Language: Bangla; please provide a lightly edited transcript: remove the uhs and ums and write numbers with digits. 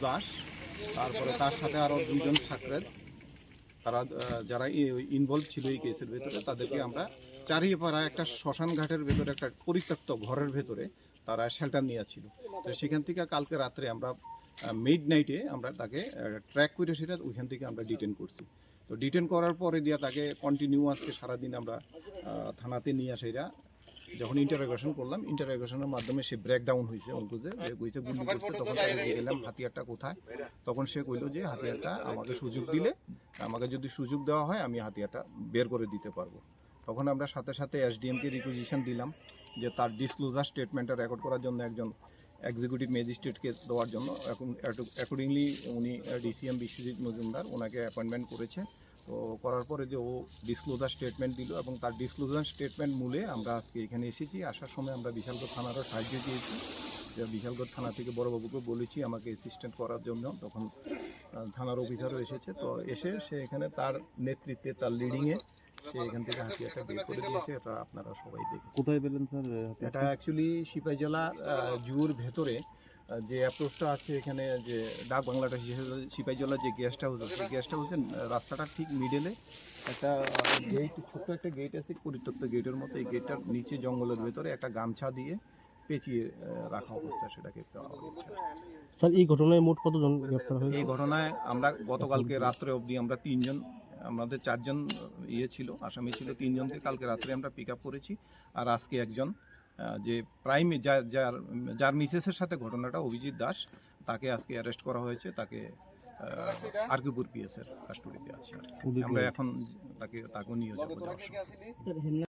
দাস, তারপরে তার সাথে আরও দুইজন ছাত্রের তারা যারা ইনভলভ ছিল এই কেসের ভেতরে তাদেরকে আমরা চারিপাড়া একটা শ্মশান ঘাটের ভেতরে একটা পরিত্যক্ত ঘরের ভেতরে তারা শেল্টার নিয়েছিল। তো সেখান থেকে কালকে রাত্রে আমরা মিড নাইটে আমরা তাকে ট্র্যাক করে সেটা ওইখান থেকে আমরা ডিটেন করছি। তো ডিটেন করার পরে দিয়া তাকে কন্টিনিউ আজকে সারাদিন আমরা থানাতে নিয়ে আসা যখন ইন্টারোগেশন করলাম, ইন্টারোগেশনের মাধ্যমে সে ব্রেকডাউন হয়েছে অঙ্কুজে কইছে গুলি করছে। তখন তাকে গেলাম হাতিয়ারটা কোথায়, তখন সে কইল যে হাতিয়ারটা আমাকে সুযোগ দিলে, আমাকে যদি সুযোগ দেওয়া হয় আমি হাতিয়ারটা বের করে দিতে পারবো। তখন আমরা সাথে সাথে এসডিএমকে রিকুইজিশন দিলাম যে তার ডিসক্লোজার স্টেটমেন্টটা রেকর্ড করার জন্য একজন এক্সিকিউটিভ ম্যাজিস্ট্রেটকে দেওয়ার জন্য। এখন অ্যাকর্ডিংলি উনি ডিসিএম বিশ্বজিৎ মজুমদার ওনাকে অ্যাপয়েন্টমেন্ট করেছে। তো করার পরে যে ও ডিসক্লোজার স্টেটমেন্ট দিল এবং তার ডিসক্লোজার স্টেটমেন্ট মূলে আমরা আজকে এখানে এসেছি। আসার সময় আমরা বিশালগড় থানারও সাহায্য চেয়েছি, যে বিশালগড় থানা থেকে বড়বাবুকে বলেছি আমাকে অ্যাসিস্ট্যান্ট করার জন্য। তখন থানার অফিসারও এসেছে। তো এসে সে এখানে তার নেতৃত্বে, তার লিডিংয়ে সে এখান থেকে হাতিয়ারটা বের করে দিয়েছে। এটা আপনারা সবাই দেখুন। কোথায় পেলেন স্যার? এটা অ্যাকচুয়ালি সিপাহী জেলা জুর ভেতরে যে অ্যাপ্রোচটা আছে এখানে, যে ডাক বাংলাটা সিপাহী জেলার যে গেস্ট হাউস আছে, সেই গেস্ট হাউসের রাস্তাটা ঠিক মিডলে একটা গেট, ছোট্ট একটা গেট আছে পরিত্যক্ত গেটের মতো। এই গেটটার নিচে জঙ্গলের ভেতরে একটা গামছা দিয়ে পেঁচিয়ে রাখা অবস্থা, সেটাকে পাওয়া গেছে। স্যার এই ঘটনায় মোট কতজন গ্রেফতার হয়েছে? এই ঘটনায় আমরা গতকালকে রাত্রে অবধি আমরা তিনজন, আমাদের চারজন ছিল আসামি ছিল, তিনজনকে কালকে রাত্রে আমরা পিক আপ করেছি। আর আজকে একজন যে যার মিসেসের সাথে ঘটনাটা, অভিজিৎ দাস, তাকে আজকে অ্যারেস্ট করা হয়েছে। তাকে আরকিপুর পিএসের কাস্টডিতে আছে। আমরা এখন তাকেও নিয়ে যাবো।